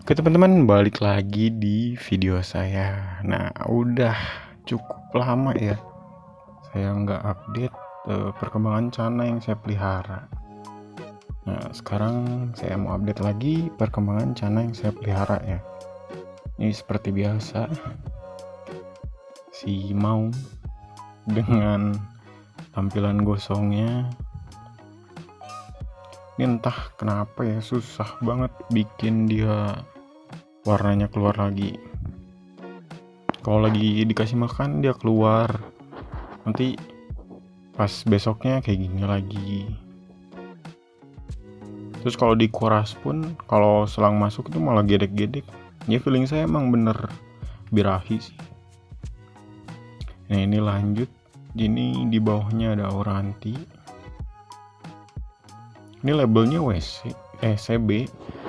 Oke teman-teman, balik lagi di video saya. Nah, udah cukup lama ya saya nggak update perkembangan cana yang saya pelihara. Nah, sekarang saya mau update lagi perkembangan cana yang saya pelihara ya. Ini seperti biasa, si Maung dengan tampilan gosongnya. Ini entah kenapa ya, susah banget bikin dia warnanya keluar lagi. Kalau lagi dikasih makan dia keluar, nanti pas besoknya kayak gini lagi. Terus kalau dikuras pun, kalau selang masuk itu malah gedek-gedek. Ya feeling saya emang bener birahi sih. Nah ini lanjut, ini di bawahnya ada Auranti. Ini labelnya CB,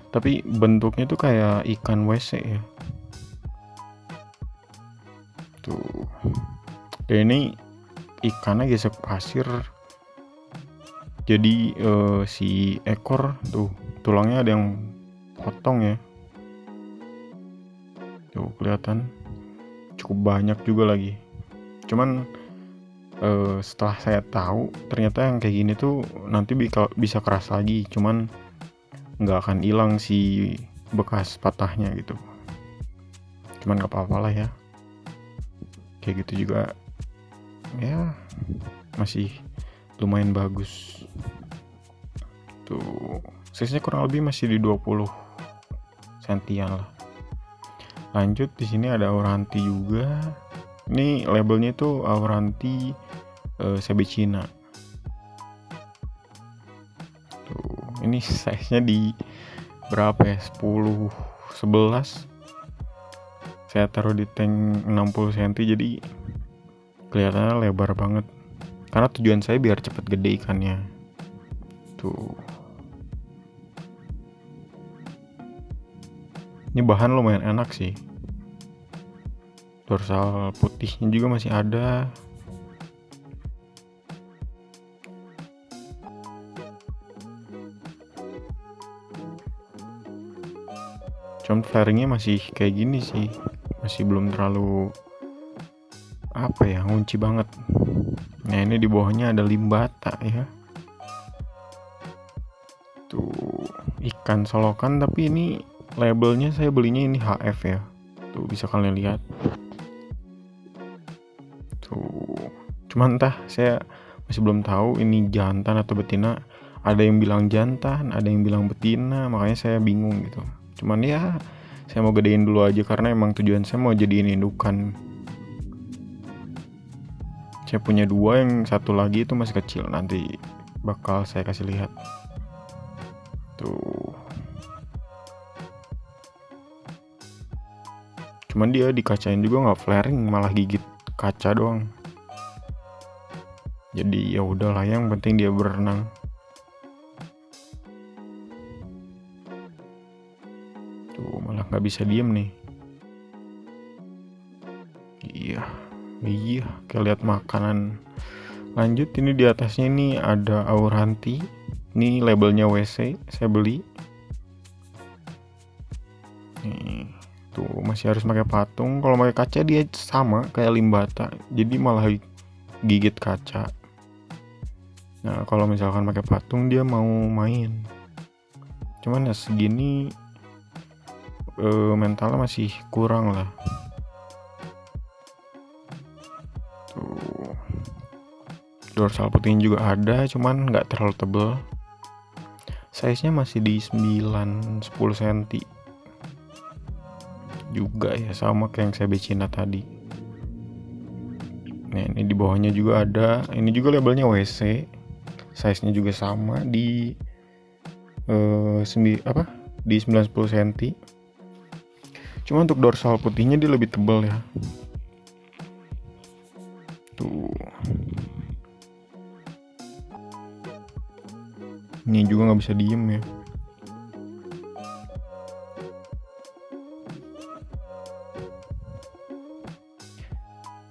tapi bentuknya tuh kayak ikan WC ya. Tuh. Dan ini ikannya gesek pasir. Jadi si ekor tuh tulangnya ada yang potong ya. Tuh kelihatan cukup banyak juga lagi. Cuman setelah saya tahu ternyata yang kayak gini tuh nanti bisa keras lagi, cuman nggak akan hilang si bekas patahnya gitu. Cuman nggak apa-apa lah ya, kayak gitu juga ya masih lumayan bagus. Tuh size-nya kurang lebih masih di 20 sentian lah. Lanjut, di sini ada Auranti juga. Ini labelnya tuh Auranti CB Cina. Tuh, ini size-nya di berapa ya? 10 11. Saya taruh di tank 60 cm, jadi kelihatannya lebar banget. Karena tujuan saya biar cepet gede ikannya. Tuh. Ini bahan lumayan enak sih. Dorsal putihnya juga masih ada. Cuman flaringnya masih kayak gini sih, masih belum terlalu ngunci banget. Nah ini di bawahnya ada limbata ya. Tuh ikan solokan, tapi ini labelnya saya belinya ini HF ya. Tuh bisa kalian lihat. Tuh cuman entah, saya masih belum tahu ini jantan atau betina. Ada yang bilang jantan, ada yang bilang betina, makanya saya bingung gitu. Cuman ya saya mau gedein dulu aja karena emang tujuan saya mau jadiin indukan. Saya punya 2, yang satu lagi itu masih kecil, nanti bakal saya kasih lihat. Tuh. Cuman dia dikacain juga nggak flaring, malah gigit kaca doang. Jadi ya udahlah, yang penting dia berenang. Tuh malah nggak bisa diem nih. Iya, kayak lihat makanan. Lanjut, ini di atasnya ini ada Auranti. Ini labelnya WC, saya beli. Nih, tuh masih harus pakai patung. Kalau pakai kaca dia sama kayak limbata, jadi malah gigit kaca. Nah, kalau misalkan pakai patung dia mau main. Cuman ya segini mentalnya masih kurang lah. Tuh. Dorsal putihnya juga ada, cuman nggak terlalu tebal. Size-nya masih di 9-10 cm juga ya, sama kayak yang CB Cina tadi. Nah ini di bawahnya juga ada, ini juga labelnya WC, size-nya juga sama di di 9-10 cm. Cuma untuk dorsal putihnya dia lebih tebal ya. Tuh. Ini juga nggak bisa diem ya.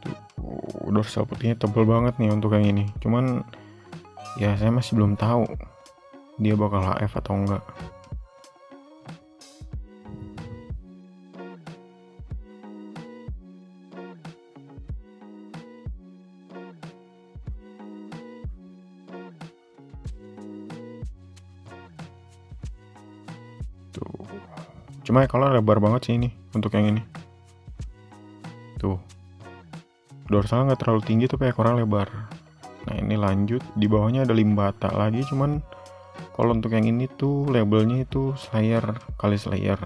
Tuh, dorsal putihnya tebal banget nih untuk yang ini. Cuman ya saya masih belum tahu dia bakal HF atau enggak. Cuma ekornya lebar banget sih ini untuk yang ini. Tuh, dorsalnya nggak terlalu tinggi tapi ekornya lebar. Nah ini lanjut, di bawahnya ada limbata lagi, cuman kalau untuk yang ini tuh labelnya itu Slayer kali Slayer.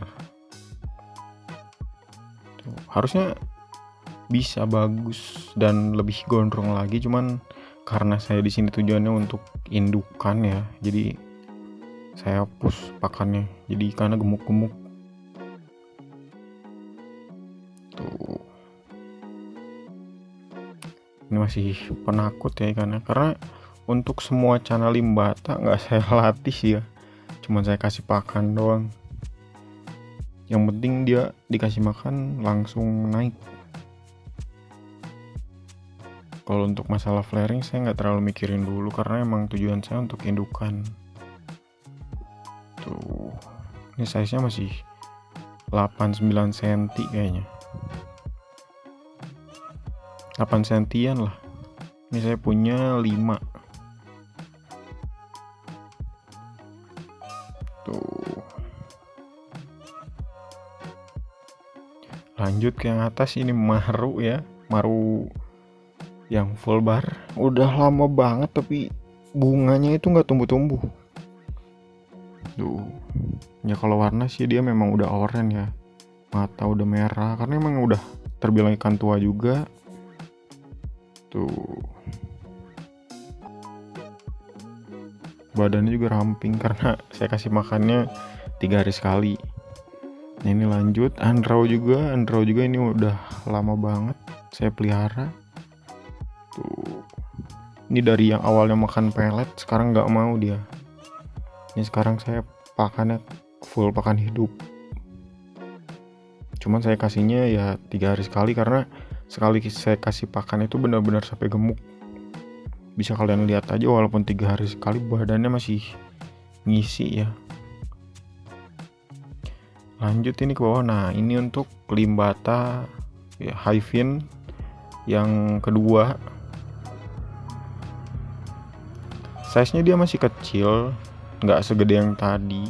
Tuh, harusnya bisa bagus dan lebih gondrong lagi, cuman karena saya di sini tujuannya untuk indukan ya, jadi saya hapus pakannya, jadi ikannya gemuk-gemuk. Tuh, ini masih penakut ya ikannya, karena untuk semua channel limbata nggak saya latih sih ya, cuman saya kasih pakan doang. Yang penting dia dikasih makan langsung naik. Kalau untuk masalah flaring saya nggak terlalu mikirin dulu, karena emang tujuan saya untuk indukan. Tuh, ini size nya masih 8-9 cm kayaknya, 8 sentian lah. Ini saya punya 5. Tuh, lanjut ke yang atas, ini maru ya, maru yang full bar. Udah lama banget tapi bunganya itu nggak tumbuh-tumbuh. Tuh, ya kalau warna sih dia memang udah oranye ya, mata udah merah karena emang udah terbilang ikan tua juga. Tuh, badannya juga ramping karena saya kasih makannya 3 hari sekali. Nah ini lanjut, Andrau juga ini udah lama banget saya pelihara. Tuh, ini dari yang awalnya makan pelet sekarang nggak mau dia. Ini sekarang saya pakannya full pakan hidup. Cuman saya kasihnya ya 3 hari sekali, karena sekali saya kasih pakan itu benar-benar sampai gemuk. Bisa kalian lihat aja, walaupun 3 hari sekali badannya masih ngisi ya. Lanjut ini ke bawah. Nah ini untuk limbata ya, hyphin yang kedua. Size nya dia masih kecil, nggak segede yang tadi.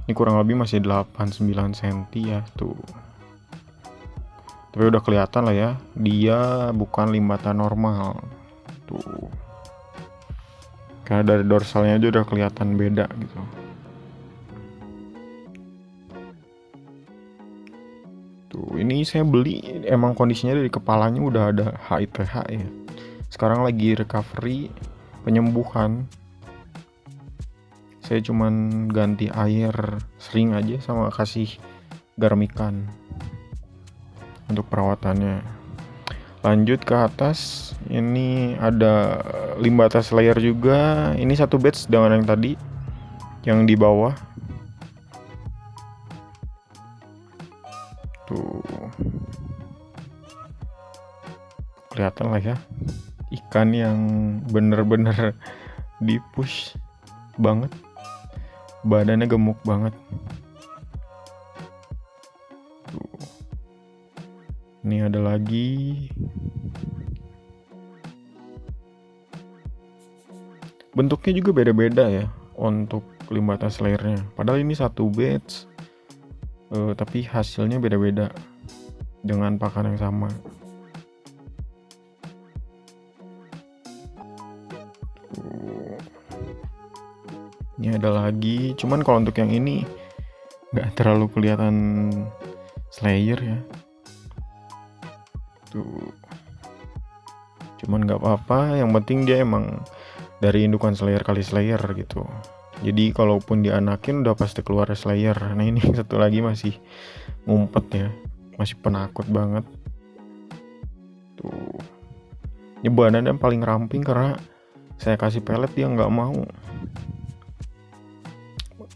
Ini kurang lebih masih 8-9 cm ya tuh. Tapi udah kelihatan lah ya, dia bukan limbata normal. Tuh, karena dari dorsalnya aja udah kelihatan beda gitu. Tuh, ini saya beli emang kondisinya dari kepalanya udah ada HITH ya. Sekarang lagi recovery, penyembuhan. Saya cuman ganti air sering aja sama kasih garam ikan untuk perawatannya. Lanjut ke atas, ini ada limbata slayer juga. Ini satu batch dengan yang tadi, yang di bawah. Tuh, kelihatan lah ya, ikan yang bener-bener di push banget, badannya gemuk banget. Tuh, ini ada lagi. Bentuknya juga beda-beda ya untuk limbata slayernya. Padahal ini satu batch, tapi hasilnya beda-beda dengan pakan yang sama. Ini ada lagi, cuman kalau untuk yang ini nggak terlalu kelihatan slayer ya. Tuh, cuman nggak apa-apa, yang penting dia emang dari indukan slayer kali slayer gitu. Jadi kalaupun dianakin udah pasti keluar slayer. Nah ini satu lagi masih ngumpet ya, masih penakut banget. Tuh, ini badannya paling ramping karena saya kasih pelet dia nggak mau.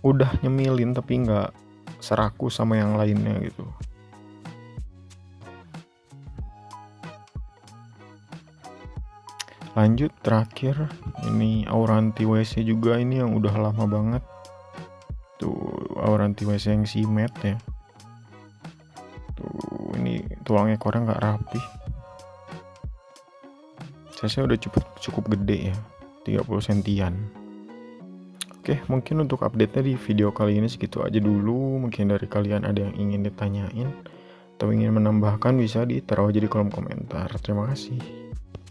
Udah nyemilin tapi nggak seraku sama yang lainnya gitu. Lanjut terakhir, ini Auranti WC juga, ini yang udah lama banget. Tuh, Auranti WC yang simet ya. Tuh, ini tulang ekornya nggak rapi. Saya udah cukup gede ya, 30 sentian. Oke, mungkin untuk update-nya di video kali ini segitu aja dulu. Mungkin dari kalian ada yang ingin ditanyain atau ingin menambahkan bisa ditaruh aja di kolom komentar. Terima kasih.